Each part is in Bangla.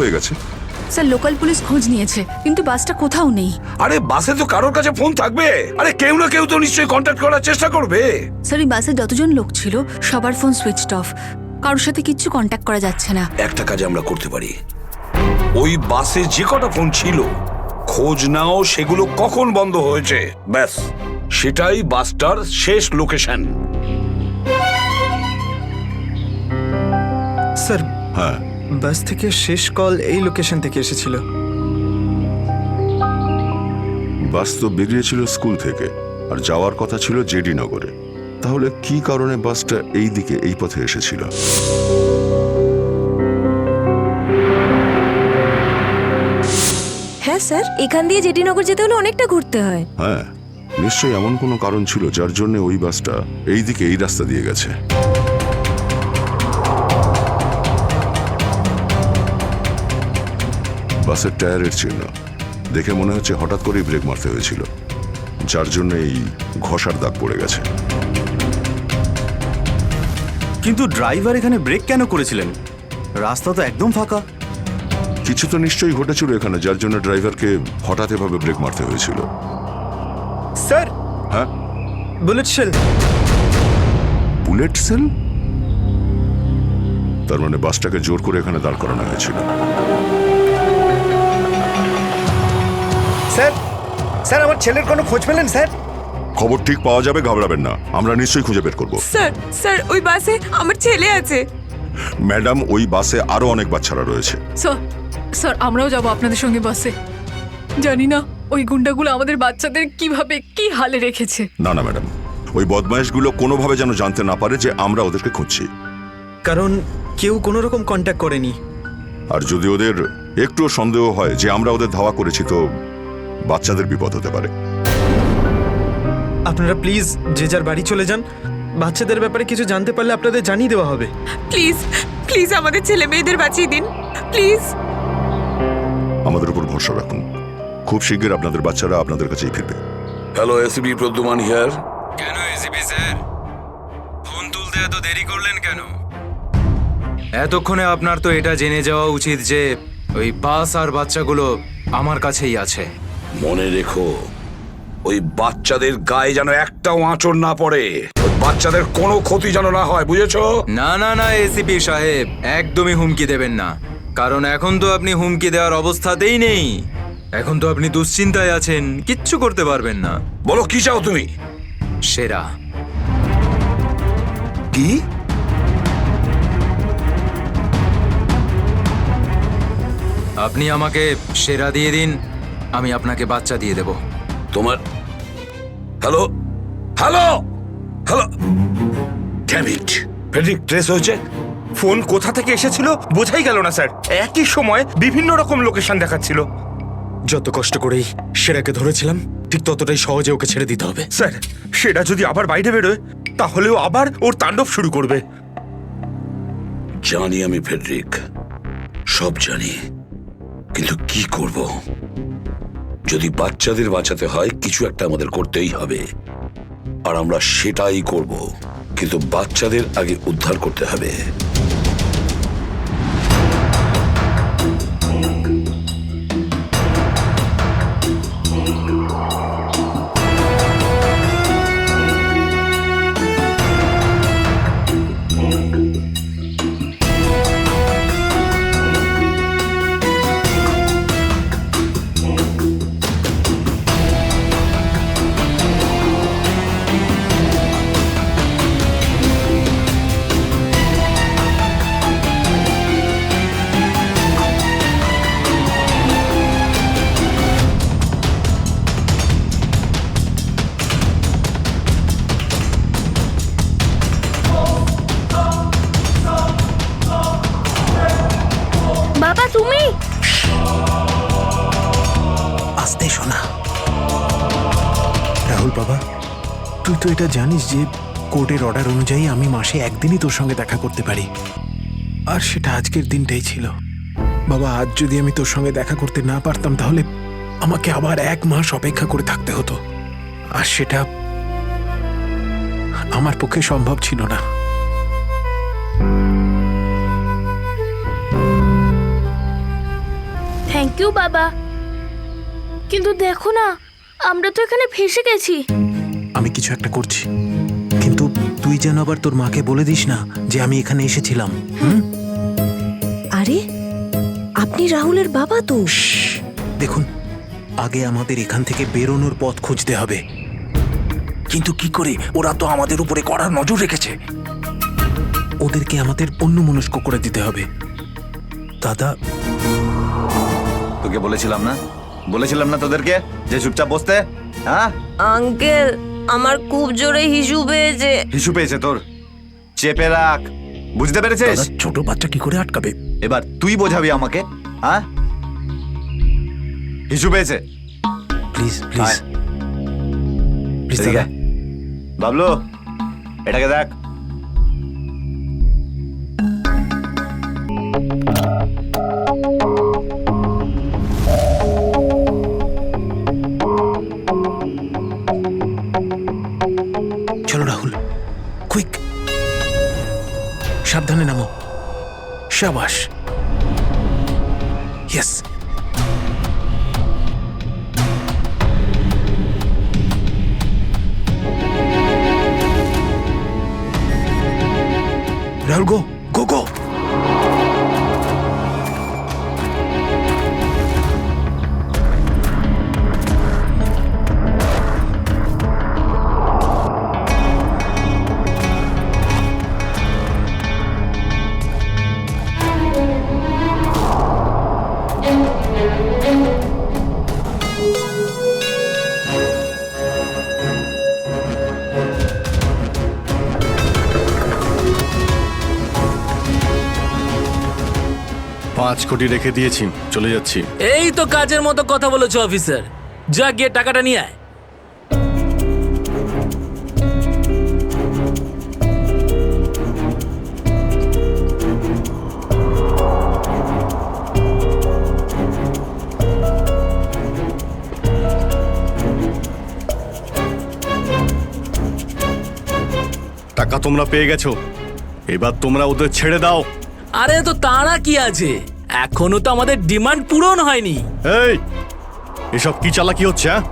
হয়ে গেছে। স্যার লোকাল পুলিশ খোঁজ নিয়েছে কিন্তু বাসটা কোথাও নেই। আরে বাসে তো কারোর কাছে ফোন থাকবে, আরে কেউ না কেউ তো নিশ্চয়ই কন্ট্যাক্ট করার চেষ্টা করবে। স্যার এই বাসে যতজন লোক ছিল সবার ফোন সুইচড অফ, কারোর সাথে কিচ্ছু কন্ট্যাক্ট করা যাচ্ছে না। একটা কাজ আমরা করতে পারি, ওই বাসে যে কটা ফোন ছিল খোঁজ নাও সেগুলো কখন বন্ধ হয়েছে, ব্যাস সেটাই বাসটার শেষ লোকেশন। স্যার হ্যাঁ, বাস থেকে শেষ কল এই লোকেশন থেকে এসেছিল। বাস তো বেরিয়েছিল স্কুল থেকে আর যাওয়ার কথা ছিল জেডি নগরে। তাহলে কি কারণে বাসটা এই দিকে এই পথে এসেছিল? হ্যাঁ স্যার, এখান দিয়ে জেডিনগর যেতে হলে অনেকটা ঘুরতে হয়। হ্যাঁ, নিশ্চয়ই এমন কোনো কারণ ছিল যার জন্য ওই বাসটা এই দিকে এই রাস্তা দিয়ে গেছে। বাসের টায়ারের চিহ্ন দেখে মনে হচ্ছে হঠাৎ করেই ব্রেক মারতে হয়েছিল, যার জন্য এই ঘষার দাগ পড়ে গেছে। কিন্তু ড্রাইভার এখানে ব্রেক কেন করেছিলেন? রাস্তা তো একদম ফাঁকা। কিছু তো নিশ্চয়ই ঘটেছিল এখানে যার জন্য ড্রাইভারকে হঠাৎ এভাবে ব্রেক মারতে হয়েছিল। স্যার হ্যাঁ, বুলেট শেল। Bullet sell? তার মানে বাসটাকে জোর করে এখানে দাঁড় করানো হয়েছিল। স্যার স্যার আমার ছেলের কোনো খোঁজ পেলেন স্যার? খবর ঠিক পাওয়া যাবে, ঘাবড়াবেন না, আমরা নিশ্চয়ই খুঁজে বের করব। স্যার স্যার ওই বাসে আমার ছেলে আছে। ম্যাডাম, ওই বাসে আরো অনেক বাচ্চারা রয়েছে। স্যার স্যার আমরাও যাব আপনাদের সঙ্গে বাসে। জানি না ওই গুন্ডাগুলো আমাদের বাচ্চাদের কিভাবে কি হালে রেখেছে। না না ম্যাডাম, ওই বদমাইশগুলো কোনোভাবে যেন জানতে না পারে যে আমরা ওদেরকে খুঁজছি। কারণ কেউ কোনো রকম কন্ট্যাক্ট করেনি। আর যদি ওদের একটুও সন্দেহ হয় যে আমরা ওদের ধাওয়া করেছি তো বাচ্চাদের বিপদ হতে পারে। আপনারা প্লিজ যে যার বাড়ি চলে যান। বাচ্চাদের ব্যাপারে কিছু জানতে পারলে আপনাদের জানিয়ে দেওয়া হবে। প্লিজ প্লিজ আমাদের ছেলে মেয়েদের বাঁচিয়ে দিন প্লিজ। আমাদের উপর ভরসা রাখুন, খুব শীঘ্র আপনাদের বাচ্চারা আপনাদের কাছেই ফিরবে। Hello, ACP Pradyuman here. কেন এসিপি স্যার, ফোন তুলতে এত দেরি করলেন কেন? এতক্ষণে আপনার তো এটা জেনে যাওয়া উচিত যে ওই বাস আর বাচ্চাগুলো আমার কাছেই আছে। মনে রেখো, ওই বাচ্চাদের গায়ে যেন একটাও আঁচড় না পড়ে, ওই বাচ্চাদের কোনো ক্ষতি যেন না হয়, বুঝেছো? না না না এসিপি সাহেব, একদমই হুমকি দেবেন না, কারণ এখন তো আপনি হুমকি দেওয়ার অবস্থাতেই নেই। এখন তো আপনি দুশ্চিন্তায় আছেন, কিচ্ছু করতে পারবেন না। বলো কি চাও তুমি? সেরা। কি? আপনি আমাকে সেরা দিয়ে দিন, আমি আপনাকে বাচ্চা দিয়ে দেব। তোমার hello hello hello, damn it, Friedrich trace হয়েছে। ফোন কোথা থেকে এসেছিল বোঝাই গেল না স্যার। একই সময় বিভিন্ন রকম লোকেশন দেখাচ্ছিল। যত কষ্ট করেই সেরাকে ধরেছিলাম, ঠিক ততটাই সহজে ওকে ছেড়ে দিতে হবে। স্যার সেটা যদি আবার বাইরে বেরোয় তাহলেও আবার ওর তাণ্ডব শুরু করবে। জানি আমি ফেডরিক, সব জানি, কিন্তু কি করব? যদি বাচ্চাদের বাঁচাতে হয় কিছু একটা আমাদের করতেই হবে, আর আমরা সেটাই করব, কিন্তু বাচ্চাদের আগে উদ্ধার করতে হবে। বাবা তুমি আস্তে শোনা। রাহুল বাবা, তুই তো এটা জানিস যে কোর্টের অর্ডার অনুযায়ী আমি মাসে একদিনই তোর সঙ্গে দেখা করতে পারি, আর সেটা আজকের দিনটাই ছিল। বাবা, আজ যদি আমি তোর সঙ্গে দেখা করতে না পারতাম তাহলে আমাকে আবার 1 মাস অপেক্ষা করে থাকতে হতো, আর সেটা আমার পক্ষে সম্ভব ছিল না। থ্যাংক ইউ বাবা, কিন্তু দেখো না, আমরা তো এখানে ফেসে গেছি। আমি কিছু একটা করছি, কিন্তু তুই যেন আবার তোর মাকে বলে দিস না যে আমি এখানে এসেছিলাম। আরে আপনি রাহুলের বাবা তো। দেখুন, আগে আমাদের এখান থেকে বেরোনোর পথ খুঁজতে হবে। কিন্তু কি করে? ওরা তো আমাদের উপরে কড়া নজর রেখেছে। ওদেরকে আমাদের অন্যমনস্ক করে দিতে হবে। দাদা, তোকে বলেছিলাম না তোদেরকে যে চুপচাপ বসতে? হ্যাঁ আঙ্কেল, আমার খুব জোরে হিসু পেয়েছে। হিসু পেয়েছে তোর? চেপে রাখ, বুঝতে পেরেছিস? ছোট বাচ্চা কি করে আটকাবে? এবার তুই বোঝাবি আমাকে। হ্যাঁ, হিসু পেয়েছে। প্লিজ প্লিজ আয়। প্লিজ এদিকে দাদা। আয়। বাবলু, এটাকে দেখ। চলো রাহুল, কুইক, সাবধানে নামো। শাবাশ, ইয়েস। রাহুল, গো গো গো। $5 কোটি রেখে দিয়েছি, চলে যাচ্ছি। এই তো কাজের মতো কথা বলেছো অফিসার, যা গিয়ে টাকাটা নিয়ে আয়। টাকা তোমরা পেয়ে গেছো, এবার তোমরা ওদের ছেড়ে দাও। আরে তো তারা কি আছে, এখনো তো আমাদের ডিমান্ড পূরণ হয়নি। এই, এসব কি চালাকি হচ্ছে? হ্যাঁ,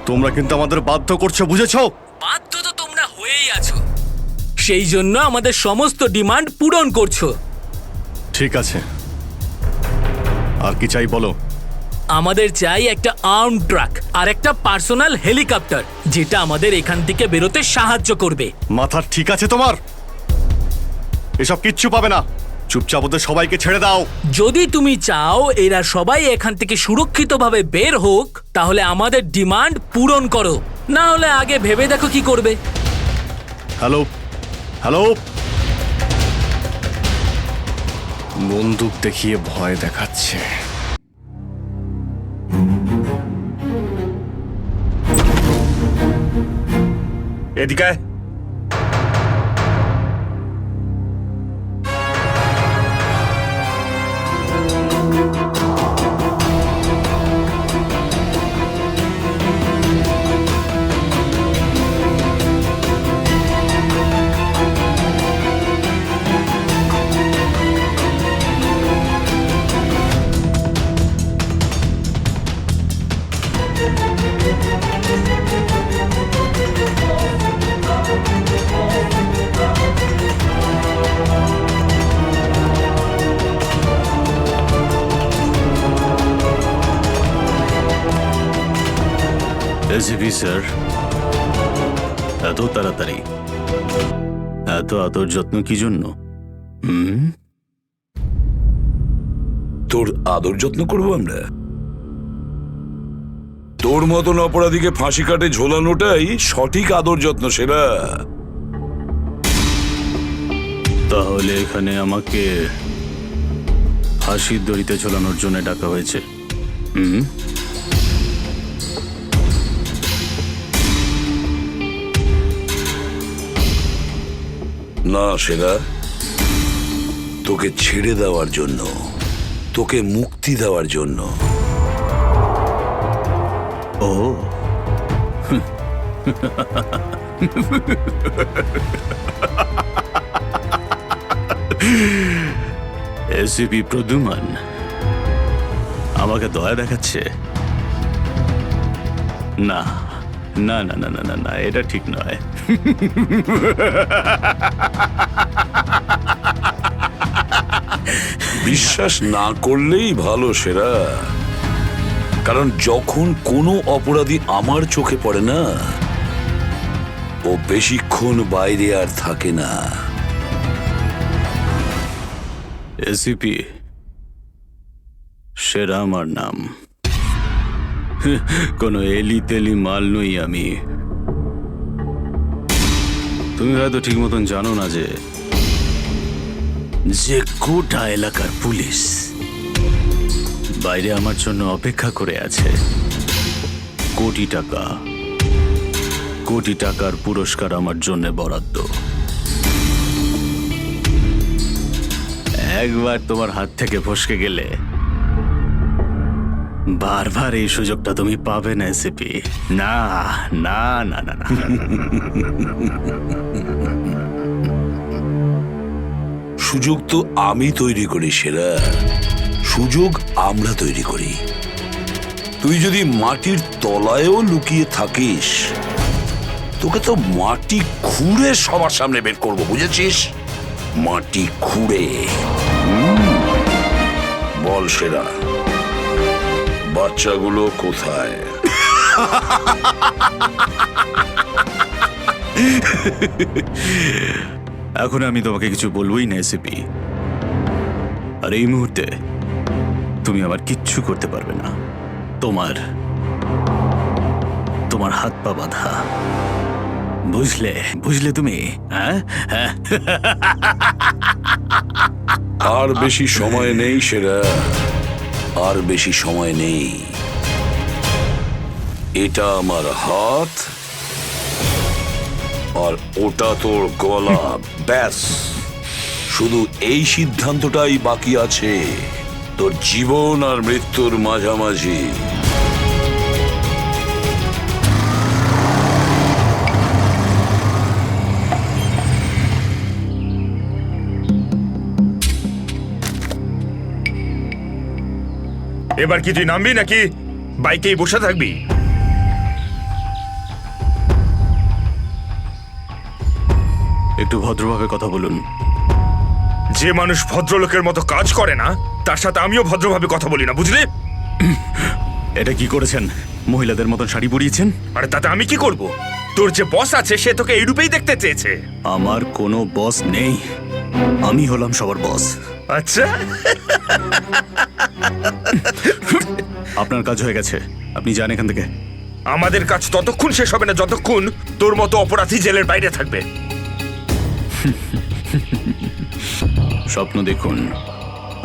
তোমরা কিন্তু আমাদের বাধ্য করছো, বুঝেছো? বাধ্য তো তোমরা হয়েই আছো, সেই জন্য আমাদের সমস্ত ডিমান্ড পূরণ করছো। ঠিক আছে, আর কি চাই বলো? আমাদের চাই একটা আর্ম ট্রাক আর একটা পার্সোনাল হেলিকপ্টার, যেটা আমাদের এখান থেকে বেরোতে সাহায্য করবে। মাথা ঠিক আছে তোমার? এসব কিচ্ছু পাবে না, চুপচাপ ওদের সবাইকে ছেড়ে দাও। যদি তুমি চাও এরা সবাই এখান থেকে সুরক্ষিতভাবে বের হোক, তাহলে আমাদের ডিমান্ড পূরণ করো, না হলে আগে ভেবে দেখো কি করবে। হ্যালো হ্যালো, বন্দুক দেখিয়ে ভয় দেখাচ্ছে। এদিকে আয়। এসিপি স্যার, এত তাড়াতাড়ি, এত আদর যত্ন কি জন্য? তোর আদর যত্ন করবো আমরা? তোর মতন অপরাধীকে ফাঁসি কাটে ঝোলানোটাই সঠিক আদর যত্ন, সেরা। তাহলে এখানে আমাকে ফাঁসির দড়িতে ঝোলানোর জন্য ডাকা হয়েছে? না সেরা, তোকে ছেড়ে দেওয়ার জন্য, তোকে মুক্তি দেওয়ার জন্য। ও এসিপি প্রদ্যুমান, আমাকে দয়া দেখাচ্ছে? না না না না না না না, এটা ঠিক নয়। বিশ্বাস না করলেই ভালো সেরা, কারণ যখন কোনো অপরাধী আমার চোখে পড়ে না, ও বেশিক্ষণ বাইরে আর থাকে না। এসিপি সেরা আমার নাম, কোনো এলি তেলি মাল নই আমি। তুমি হয়তো ঠিক মতন জানো না যে গোটা এলাকার পুলিশ বাইরে আমার জন্য অপেক্ষা করে আছে। কোটি টাকার পুরস্কার আমার জন্য বরাদ্দ। একবার তোমার হাত থেকে ফসকে গেলে বারবার এই সুযোগটা তুমি পাবে না এসিপি। না না না না না। সুযোগ তো আমি তৈরি করি সেরা, সুযোগ আমরা তৈরি করি। তুই যদি মাটির তলায়ও লুকিয়ে থাকিস, তোকে তো মাটি খুঁড়ে সবার সামনে বের করবো, বুঝেছিস? মাটি খুঁড়ে। বল সেরা, বাচ্চাগুলো কোথায়? এখন আমি তোমাকে কিছু বলবোই না এসিপি, আর এই মুহূর্তে তুমি আমার কিচ্ছু করতে পারবে না। তোমার হাত পা বাঁধা, বুঝলে তুমি? হ্যাঁ হ্যাঁ। আর বেশি সময় নেই সেরা, আর বেশি সময় নেই। এটা আমার হাত, আর ওটা তোর গলা। ব্যাস, শুধু এই সিদ্ধান্তটাই বাকি আছে, তোর জীবন আর মৃত্যুর মাঝামাঝি। এবার কি তুই নামবি নাকি বাইকেই বসে থাকবি? একটু ভদ্রভাবে কথা বলুন। যে মানুষ ভদ্রলোকের মতো কাজ করে না, তার সাথে আমিও ভদ্রভাবে কথা বলি না, বুঝলি? এটা কি করেছেন? মহিলাদের মতন শাড়ি পরিয়েছেন। আরে তাতে আমি কি করব? তোর যে বস আছে সে তোকে এই রূপেই দেখতে চেয়েছে। আমার কোনো বস নেই, আমি হলাম সবার বস। আচ্ছা, আপনার কাজ হয়ে গেছে, আপনি যান এখান থেকে। আমাদের কাজ ততক্ষণ শেষ হবে না যতক্ষণ তোর মতো অপরাধী জেলের বাইরে থাকবে। স্বপ্ন দেখুন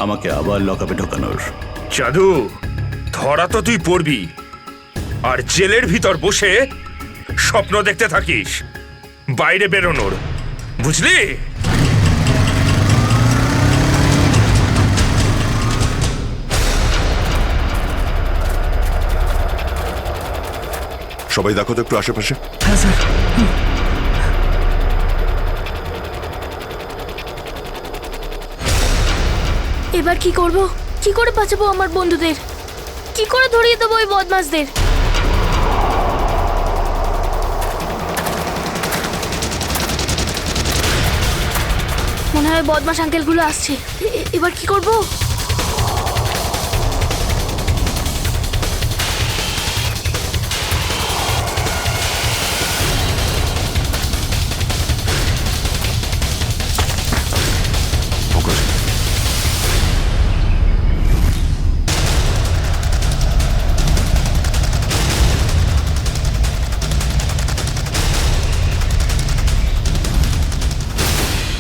আমাকে আবার লকআপে ঢোকানোর। জাদু, ধরা তো তুই পড়বি, আর জেলের ভিতর বসে স্বপ্ন দেখতে থাকিস বাইরে বেরোনোর, বুঝলি? সবাই দেখো তো একটু আশেপাশে। হ্যাঁ স্যার। এবার কি করব? কি করে বাঁচাবো আমার বন্ধুদের? কি করে ধরিয়ে দেবো ওই বদমাশদের? মনে হয় বদমাশ আঙ্কেলগুলো আসছে। এবার কি করব?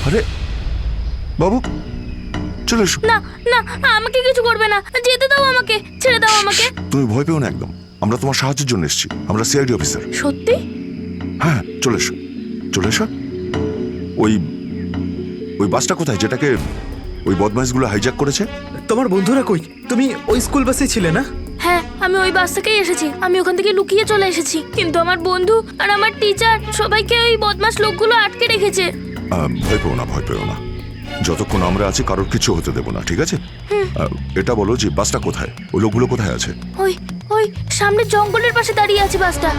আরে বাবু, চলে এসো। না না, আমাকে কিছু করবে না, যেতে দাও আমাকে, ছেড়ে দাও আমাকে। তুমি ভয় পেও না একদম, আমরা তোমার সাহায্যের জন্য এসেছি, আমরা সিআইডি অফিসার। সত্যি? হ্যাঁ, চলে এসো, চলে এসো। ওই বাসটা কোথায় যেটাকে ওই বদমাইশগুলো হাইজ্যাক করেছে? তোমার বন্ধুরা কই? তুমি ওই স্কুল বাসে ছিলে না? হ্যাঁ, আমি ওই বাস থেকেই এসেছি। আমি ওখান থেকে লুকিয়ে চলে এসেছি, কিন্তু আমার বন্ধু আর আমার টিচার সবাইকে ওই বদমাশ লোকগুলো আটকে রেখেছে। ভয় পেও না, ভয় পেও না। যতক্ষণ আমরা আছি কারোর কিছু হতে দেবো না, ঠিক আছে? এটা বলো যে বাসটা কোথায়, ওই লোকগুলো কোথায় আছে? ওই ওই সামনে জঙ্গলের পাশে দাঁড়িয়ে আছে বাসটা।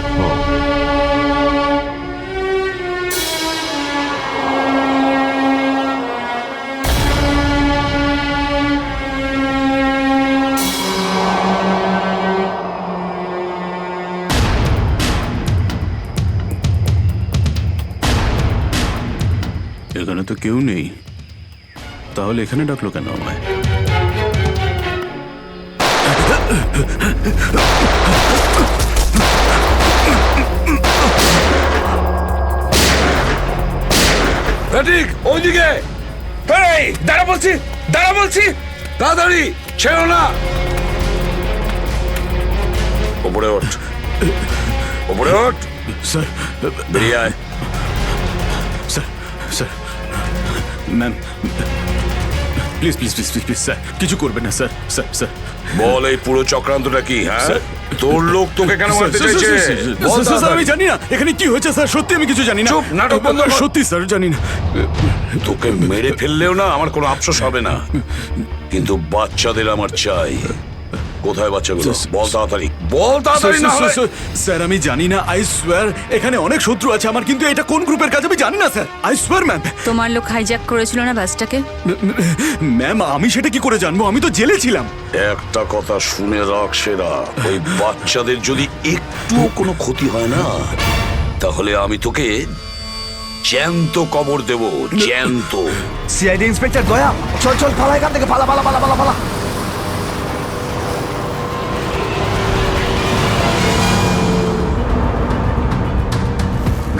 এখানে তো কেউ নেই, তাহলে এখানে ডাকলো কেন আমায়? ঠিক ওইদিকে, দাঁড়া বলছি, তাড়াতাড়ি ছেড়ো না। ওপরে ওঠ, ওপরে ওঠ, স্যার বেরিয়ে আয়। Sir sir ma'am please please please please please sir কিছু করবেন না স্যার। স্যার স্যার বল এই পুরো চক্রান্তটা কি? হ্যাঁ, তোর লোক তোকে কেন মারতে চাইছে? বল স্যার আমি জানি না এখানে কি হয়েছে স্যার, সত্যি আমি কিছু জানি না। চুপ, নাটক বন্ধ কর। সত্যি স্যার জানি না। তোকে মেরে ফেললেও না আমার কোনো আফসোস হবে না, কিন্তু বাচ্চাদের আমার চাই। কোথায় বাচ্চাগুলো? বল তাড়াতাড়ি, বল তাড়াতাড়ি। না হলে স্যার আমি জানি না, আই সোয়ার এখানে অনেক শত্রু আছে আমার, কিন্তু এটা কোন গ্রুপের কাজ আমি জানি না স্যার, আই সোয়ার ম্যাম। তোমার লোক হাইজ্যাক করেছিল না বাসটাকে? ম্যাম আমি সেটা কি করে জানবো, আমি তো জেলে ছিলাম। একটা কথা শুনে রাখ সেরা, ওই বাচ্চাদের যদি একটুও কোনো ক্ষতি হয় না, তাহলে আমি তোকে জ্যান্ত কবর দেব, জ্যান্ত। সিআইডি ইন্সপেক্টর দয়া, চল চল পালা এখান থেকে, পালা পালা পালা পালা পালা।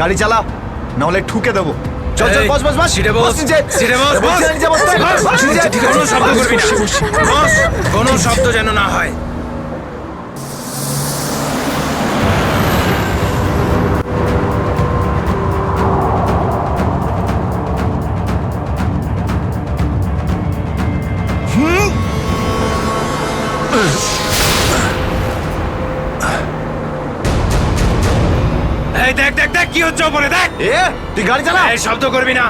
গাড়ি চালা, নাহলে ঠুকে দেবো। চল চল, বস বস বস, সিটে বস, নিচে। সিটে বস, বস। নিচে বস, বস, নিচে। কোনো শব্দ করবি না বস, কোনো শব্দ যেন না হয়। এই দেখ দেখ দেখ কি হচ্ছে ওপরে, দেখ। তুই গাড়ি চালা। এই শব্দ করবি না।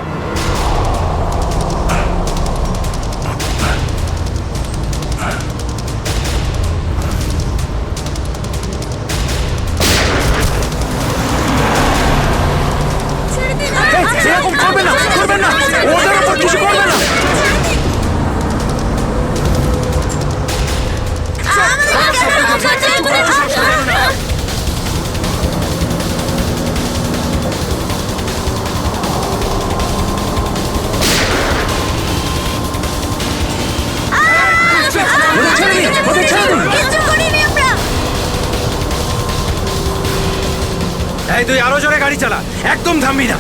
এরকম করবে না, করবে না, ওদের উপর কিছু করবে না। এই তুই আরো জোরে গাড়ি চালা, একদম থামবি না।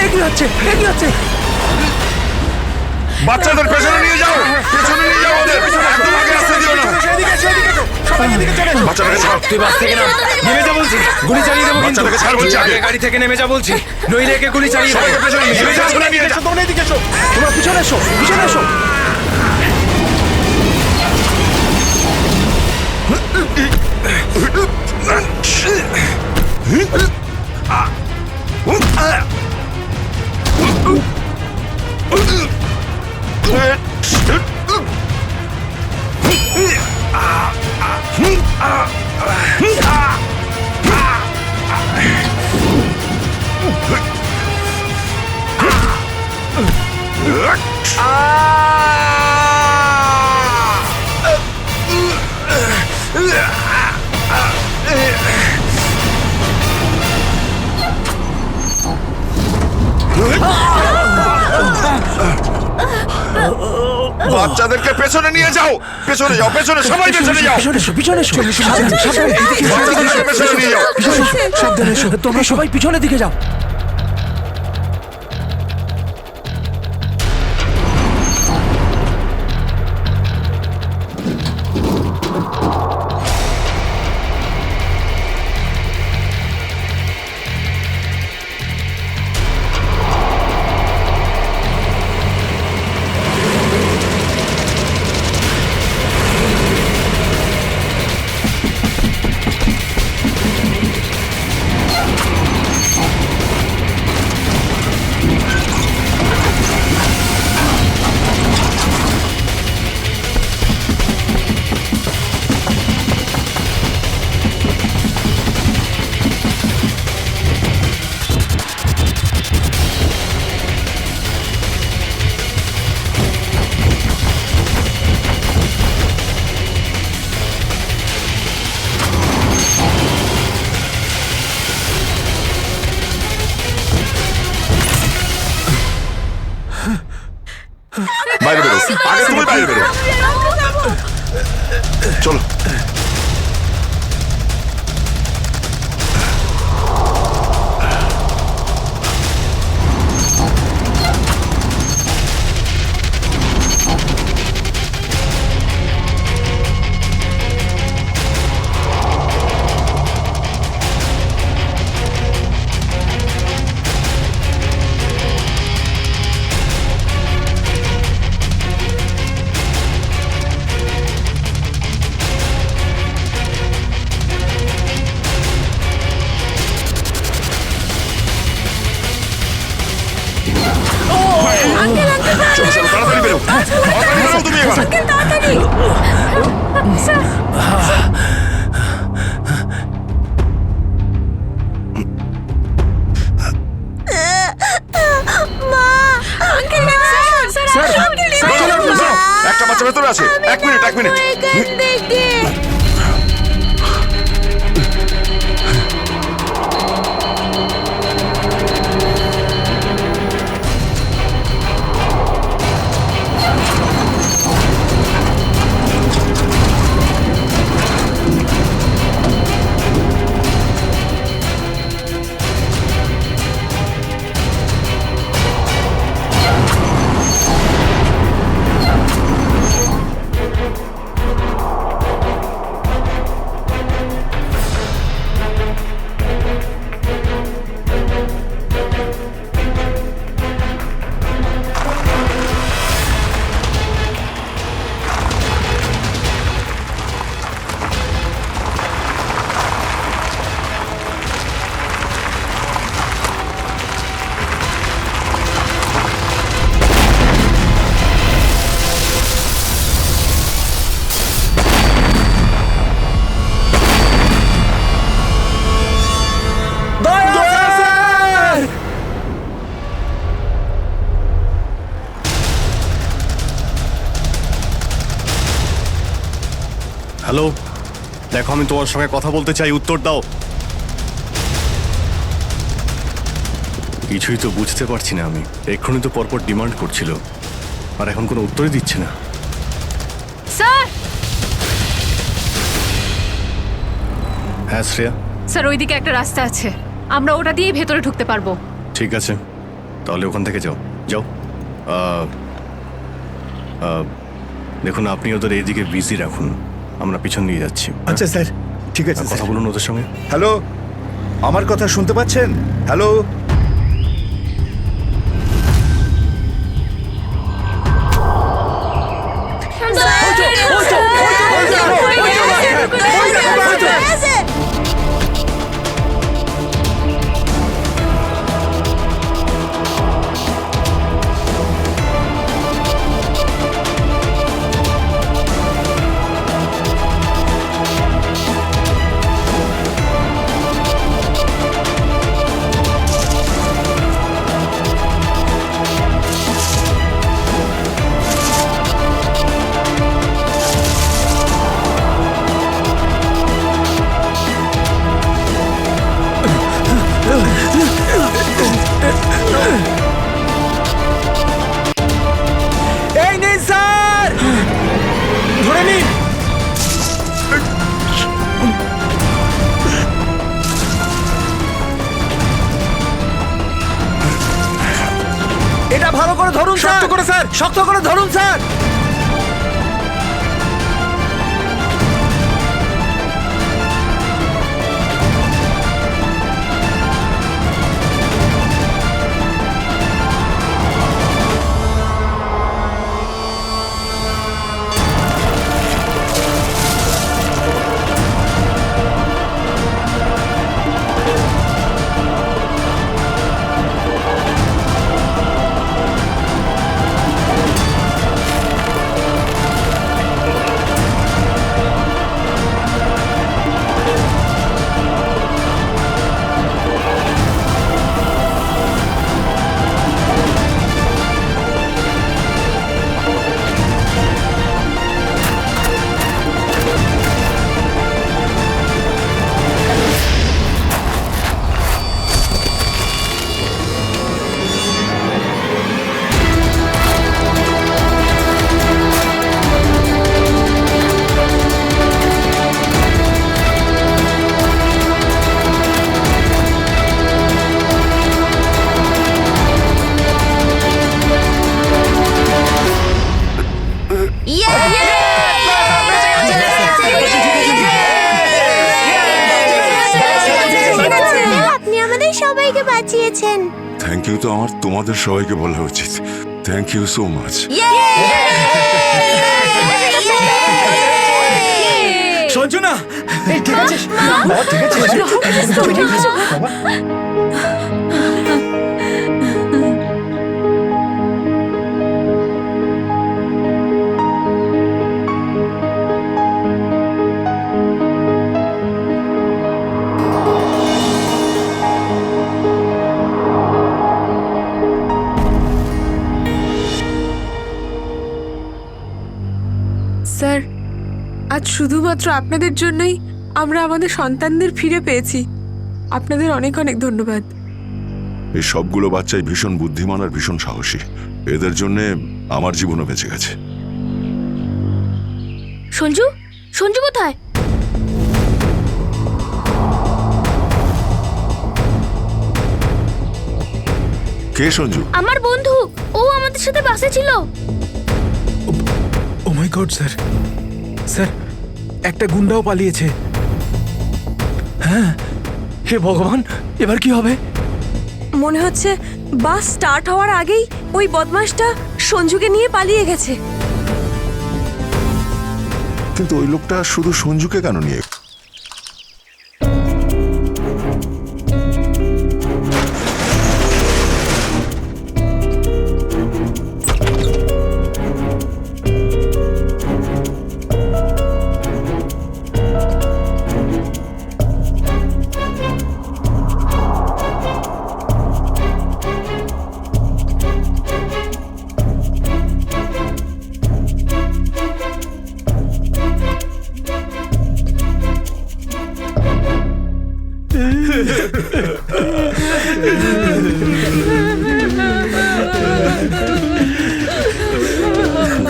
এগিয়ে যাচ্ছে, এগিয়ে যাচ্ছে। বাচ্চাদের পেছনে নিয়ে যাও, পেছনে নিয়ে যাও ওদের, একদম আগে আসতে দিও না। বাচ্চাটাকে ছাড়, তুই বাস থেকে নাম, নেমে যা বলছি, গুলি চালিয়ে দেবো কিন্তু। বাচ্চাটাকে ছাড় বলছি আগে। আগে গাড়ি থেকে নেমে যা বলছি, নইলে একে গুলি চালিয়ে দেবো। সবাইকে পেছনে নিয়ে যাও, পেছনে নিয়ে যাও। তোমরা এদিকে এসো, তোমরা পিছনে এসো, পিছনে এসো। বাচ্চাদেরকে পেছনে নিয়ে যাও, পেছনে যাও, পেছনে সবাই পেছনে যাও, পিছনে এসো, পিছনে এসো। সাবধানে, সাবধানে, এদিকে এসো, বাচ্চাদেরকে পেছনে নিয়ে যাও। পিছনে এসো, সাবধানে এসো। তোমরা সবাই পিছনের দিকে যাও। বাইরে বেরো, আগে তুমি বাইরে বেরো। চলো। চলো, চলো, তাড়াতাড়ি বেরো, তাড়াতাড়ি বেরো তুমি এবার। একটা বাচ্চা ভেতরে আছে, এক মিনিট, এক মিনিট। হ্যালো, দেখো আমি তোমার সঙ্গে কথা বলতে চাই, উত্তর দাও। কিছুই তো বুঝতে পারছি না আমি। এক্ষুনি তো পরপর ডিমান্ড করছিল, আর এখন কোনো উত্তরই দিচ্ছে না। স্যার, হ্যাঁ শ্রেয়া, স্যার ওইদিকে একটা রাস্তা আছে, আমরা ওটা দিয়েই ভেতরে ঢুকতে পারবো। ঠিক আছে, তাহলে ওখান থেকে যাও। যাও। দেখুন আপনি ওদের এইদিকে বিজি রাখুন, আমরা পিছন নিয়ে যাচ্ছি। আচ্ছা স্যার, ঠিক আছে। কথা বলুন ওদের সঙ্গে। হ্যালো, আমার কথা শুনতে পাচ্ছেন? হ্যালো, এই নিন স্যার, ধরে নিন। এটা ভালো করে ধরুন, শক্ত করে স্যার, শক্ত করে ধরুন স্যার। আপনি আমাদের সবাইকে বাঁচিয়েছেন। থ্যাংক ইউ তো আমার তোমাদের সবাইকে বলা উচিত। Thank you so much. Sanju না, ঠিক আছে বাবা, ঠিক আছে। স্যার, আজ শুধুমাত্র আপনাদের জন্যই আমরা আমাদের সন্তানদের ফিরে পেয়েছি। আপনাদের অনেক অনেক ধন্যবাদ। এই সবগুলো বাচ্চাই ভীষণ বুদ্ধিমান আর ভীষণ সাহসী। এদের জন্যে আমার জীবনও বেঁচে গেছে। সঞ্জু, সঞ্জু কোথায়? কে সঞ্জু? আমার বন্ধু, ও আমাদের সাথে বাসে ছিল। ও মাই গড স্যার, স্যার একটা গুন্ডাও পালিয়েছে। হ্যাঁ, হে ভগবান, এবার কি হবে? মনে হচ্ছে বাস স্টার্ট হওয়ার আগেই ওই বদমাশটা সঞ্জুকে নিয়ে পালিয়ে গেছে। কিন্তু ওই লোকটা শুধু সঞ্জুকে কেন নিয়ে?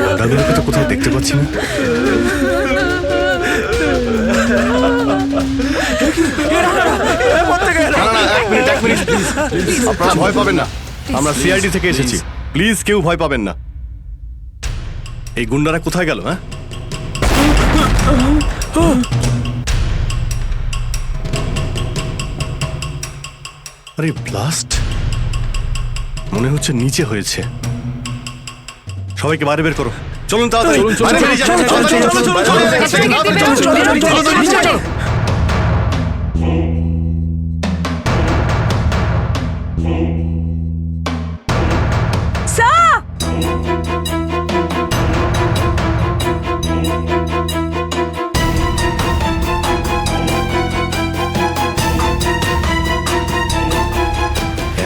দাদাগুলোকে তো কোথাও দেখতে পাচ্ছি না। আপনারা ভয় পাবেন না, আমরা সিআইডি থেকে এসেছি। প্লিজ কেউ ভয় পাবেন না। এই গুন্ডারা কোথায় গেল? হ্যাঁ, আরে ব্লাস্ট মনে হচ্ছে নিচে হয়েছে। সবাইকে বাইরে বের করো, চলুন তাড়াতাড়ি। বাইরে বেরিয়ে যান, চলুন।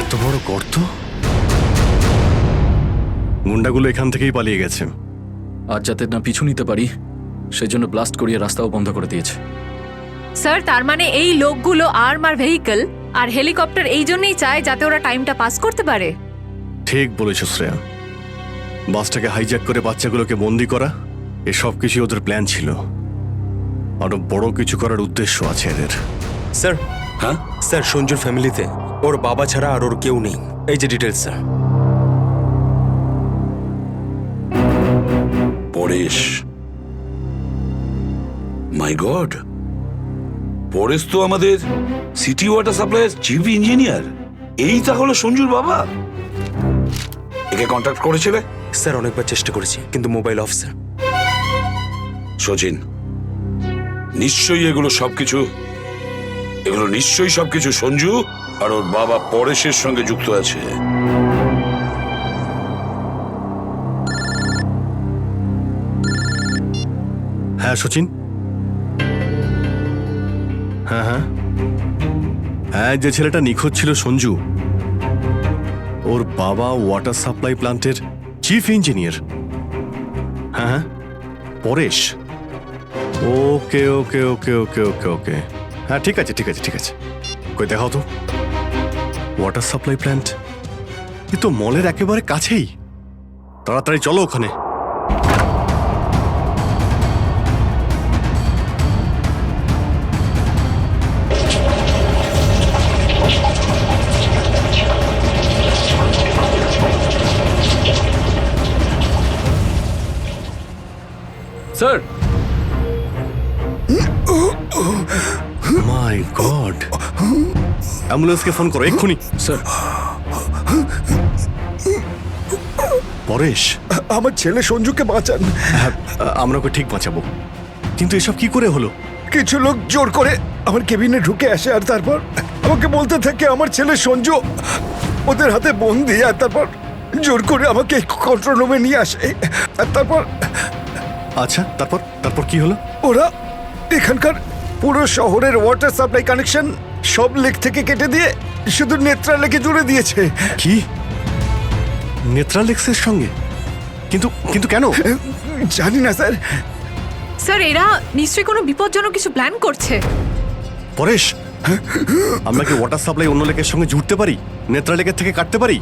এত বড় গর্ত! গুন্ডাগুলো এখান থেকেই পালিয়ে গেছে। আজ যাতে না পিছু নিতে পারি সেই জন্য ব্লাস্ট করিয়ে রাস্তাও বন্ধ করে দিয়েছে। স্যার তার মানে এই লোকগুলো আর্মার ভেহিকল আর হেলিকপ্টার এই জন্যই চায় যাতে ওরা টাইমটা পাস করতে পারে। ঠিক বলেছ শ্রেয়া, বাসটাকে হাইজ্যাক করে বাচ্চাগুলোকে বন্দি করা, এসব কিছু ওদের প্ল্যান ছিল। আরো বড় কিছু করার উদ্দেশ্য আছে এদের। স্যার, হ্যাঁ স্যার সঞ্জুর ফ্যামিলিতে ওর বাবা ছাড়া আর ওর কেউ নেই। এই যে ডিটেলস স্যার। পরেশ, মাই গড, পরেশ তো আমাদের সিটি ওয়াটার সাপ্লাইয়ের চিফ ইঞ্জিনিয়ার। এই তাহলে সঞ্জুর বাবা। একে কন্ট্যাক্ট করেছিলে? স্যার অনেকবার চেষ্টা করেছি কিন্তু মোবাইল অফ স্যার। সচিন, নিশ্চয়ই এগুলো সবকিছু সঞ্জু আর ওর বাবা পরেশের সঙ্গে যুক্ত আছে। হ্যাঁ সচিন, হ্যাঁ হ্যাঁ হ্যাঁ, যে ছেলেটা নিখোঁজ ছিল সঞ্জু, ওর বাবা ওয়াটার সাপ্লাই প্ল্যান্টের চিফ ইঞ্জিনিয়ার। হ্যাঁ হ্যাঁ, পরেশ। ওকে ওকে ওকে ওকে ওকে ওকে, হ্যাঁ ঠিক আছে ঠিক আছে ঠিক আছে। কই দেখাও তো ওয়াটার সাপ্লাই প্ল্যান্ট। এ তো মলের একেবারে কাছেই। তাড়াতাড়ি চলো ওখানে। স্যার, মাই গড, অ্যাম্বুলেন্সকে ফোন করো এক্ষুনি। স্যার, পরেশ, আমার ছেলে সঞ্জুকে বাঁচান। হ্যাঁ, আমরা ওকে ঠিক বাঁচাবো, কিন্তু এসব কি করে হলো? কিছু লোক জোর করে আমার কেবিনে ঢুকে আসে আর তারপর আমাকে বলতে থাকে আমার ছেলে সঞ্জু ওদের হাতে বন্দি, আর তারপর জোর করে আমাকে কন্ট্রোল রুমে নিয়ে আসে। আর তারপর আচ্ছা, তারপর তারপর কি হলো? ওরা এখানকার পুরো শহরের ওয়াটার সাপ্লাই কানেকশন সব লেক থেকে কেটে দিয়ে শুধু নেত্রা লেকে জুড়ে দিয়েছে। কি, নেত্রালেক্সের সঙ্গে? কিন্তু কিন্তু কেন? জানি না স্যার। স্যার এরা নিশ্চয়ই কোনো বিপজ্জনক কিছু প্ল্যান করছে। পরেশ, আমরা কি ওয়াটার সাপ্লাই অন্য লেকের সঙ্গে জুড়তে পারি? নেত্রা লেকের থেকে কাটতে পারি?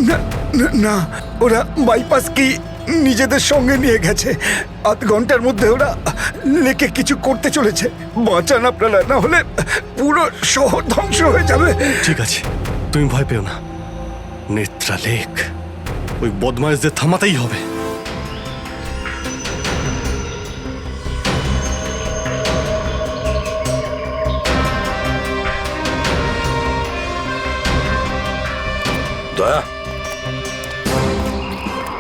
না না, না, ওরা বাইপাস কি নিজেদের সঙ্গে নিয়ে গেছে। আধ ঘন্টার মধ্যে ওরা লেকে কিছু করতে চলেছে। বাঁচান আপনারা, না হলে পুরো শহর ধ্বংস হয়ে যাবে। ঠিক আছে, তুমি ভয় পেও না। নেত্রা লেক, ওই বদমাইশদের থামাতেই হবে। দয়া,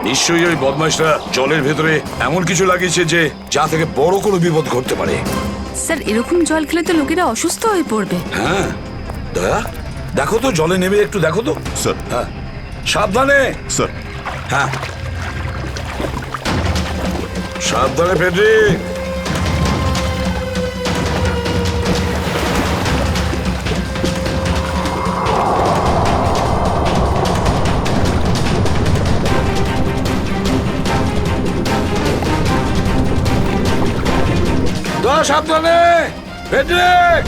নিশ্চয়ই ওই বদমাইশরা জলের ভেতরে এমন কিছু লাগিয়েছে যে যা থেকে বড় কোনো বিপদ ঘটতে পারে। স্যার এরকম জল খেলে তো লোকেরা অসুস্থ হয়ে পড়বে। হ্যাঁ দয়া, দেখো তো জলে নেমে একটু দেখো তো। স্যার। হ্যাঁ, সাবধানে। স্যার। হ্যাঁ, সাবধানে ফেডরিক। দয়া, সাবধানে ফেডরিক।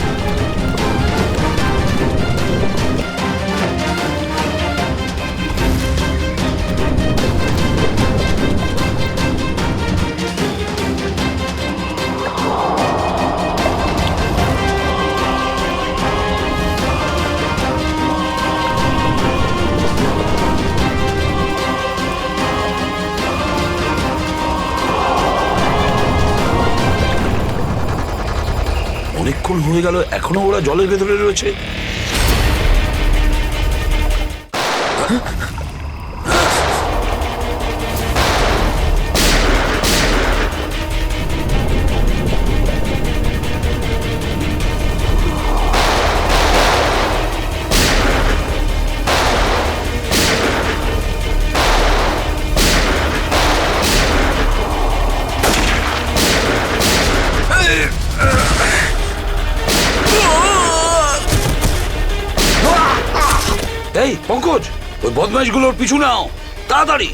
অনেকক্ষণ হয়ে গেল, এখনো ওরা জলের ভেতরে রয়েছে। এই পঙ্কজ, ওই বদমাইশগুলোর পিছু নাও তাড়াতাড়ি।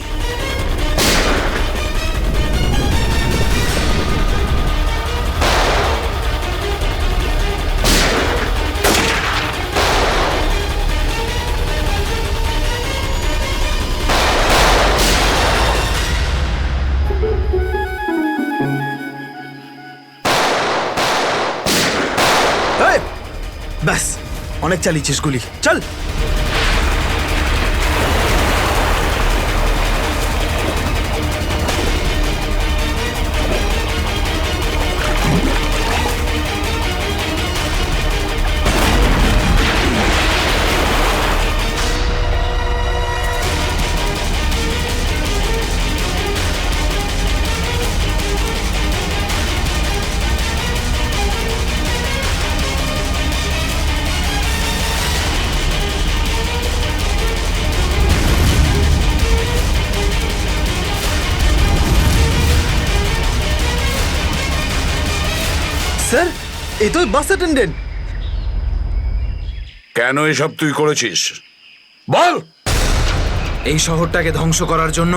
এই, ব্যাস অনেক চালিয়েছিস গুলি, চল। স্যার, এই তো বাস অ্যাটেন্ডেন্ট। কেন এসব তুই করেছিস বল? এই শহরটাকে ধ্বংস করার জন্য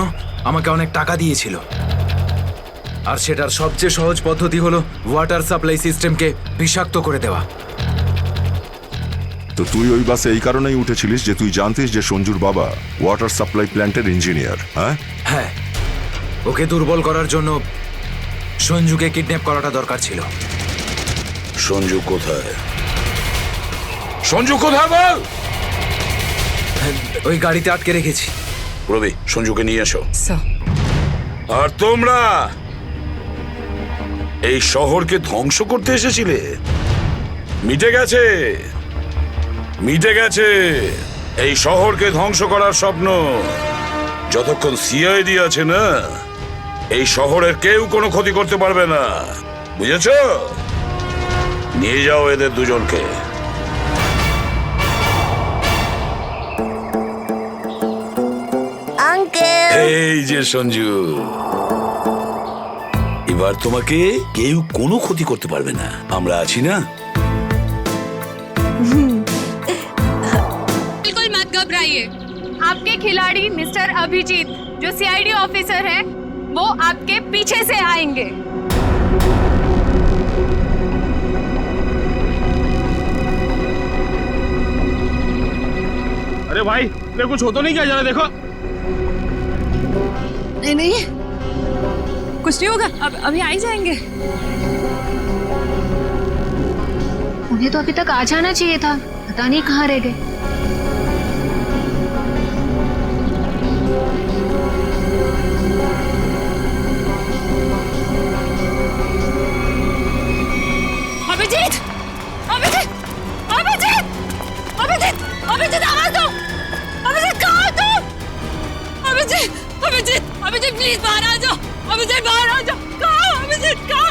আমাকে অনেক টাকা দিয়েছিল, আর সেটার সবচেয়ে সহজ পদ্ধতি হলো ওয়াটার সাপ্লাই সিস্টেমকে বিষাক্ত করে দেওয়া। তো তুই ওই বাসে এই কারণেই উঠেছিলিস যে তুই জানতিস যে সঞ্জুর বাবা ওয়াটার সাপ্লাই প্ল্যান্টের ইঞ্জিনিয়ার? হ্যাঁ হ্যাঁ, ওকে দুর্বল করার জন্য সঞ্জুকে কিডন্যাপ করাটা দরকার ছিল। সঞ্জু কোথায়? সঞ্জু কোথায় বল? ওই গাড়িতে আটকে রেখেছি। রবি, সঞ্জুকে নিয়ে এসো। স্যার, আর তোমরা এই শহরকে ধ্বংস করতে এসেছিলে? মিটে গেছে, মিটে গেছে এই শহরকে ধ্বংস করার স্বপ্ন। যতক্ষণ সিআইডি আছে না, এই শহরের কেউ কোনো ক্ষতি করতে পারবে না, বুঝেছ? নিয়ে যাও এদের দুজনকে। এই যে সঞ্জু, এবার তোমাকে কেউ কোনো ক্ষতি করতে পারবে না, আমরা আছি না? बिल्कुल मत घबराइए। आपके खिलाड़ी मिस्टर अभिजीत जो सीआईडी ऑफिसर है, वो आपके पीछे से आएंगे। अरे भाई, मेरे कुछ हो तो नहीं क्या जा रहा? देखो। नहीं नहीं, कुछ नहीं होगा, अब अभी आ ही जाएंगे। उन्हें तो अभी तक आ जाना चाहिए था, पता नहीं कहाँ रह गए। अभिजीत, अभिजीत, अभिजीत, अभिजीत, अभिजीत, आवाज दो। अभिजीत, कहाँ हो तुम? अभिजीत, अभिजीत, अभिजीत, प्लीज बाहर आ जाओ। अभिजीत, बाहर आ जाओ। कहाँ हो अभिजीत? कहाँ?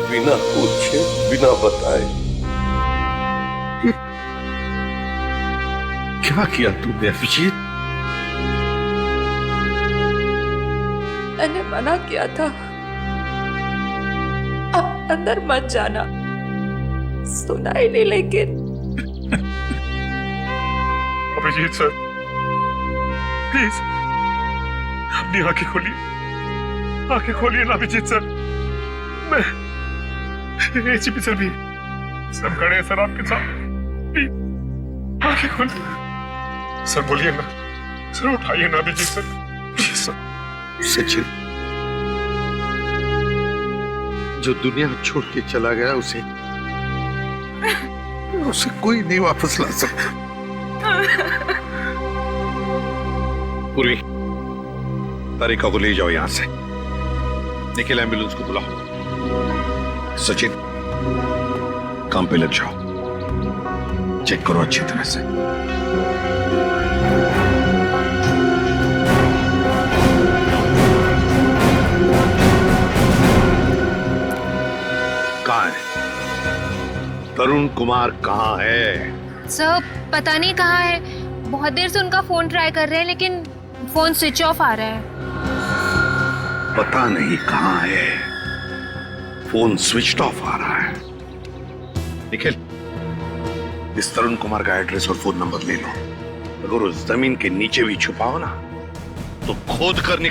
बिना पूछे, बिना बताए क्या किया तूने अभिजीत? मैंने मना किया था, अब अंदर मत जाना, सुना ही नहीं। लेकिन अभिजीत सर, प्लीज अपनी आंखें खोलिए, आंखें खोलिए ना अभिजीत सर। मैं एसीपी सर भी सब खड़े हैं सर आपके साथ। आंखें खोल सर, बोलिए ना सर, उठाइए ना Abhijit sir, please sir. Sachin जो दुनिया छोड़ के चला गया उसे कोई नहीं वापस ला सकता। पूर्वी, तारिका को ले जाओ यहां से। निखिल, एम्बुलेंस को बुलाओ। सचिन, काम पे लग जाओ, चेक करो अच्छी तरह से। कहाँ है तरुण कुमार? कहाँ है? सर पता नहीं कहाँ है, बहुत देर से उनका फोन ट्राई कर रहे हैं लेकिन फोन स्विच ऑफ आ रहा है। पता नहीं कहाँ है, फोन स्विच ऑफ आ रहा है। निखिल, इस तरुण कुमार का एड्रेस और फोन नंबर ले लो। अगर उस जमीन के नीचे भी छुपाओ ना तो खोद कर निकल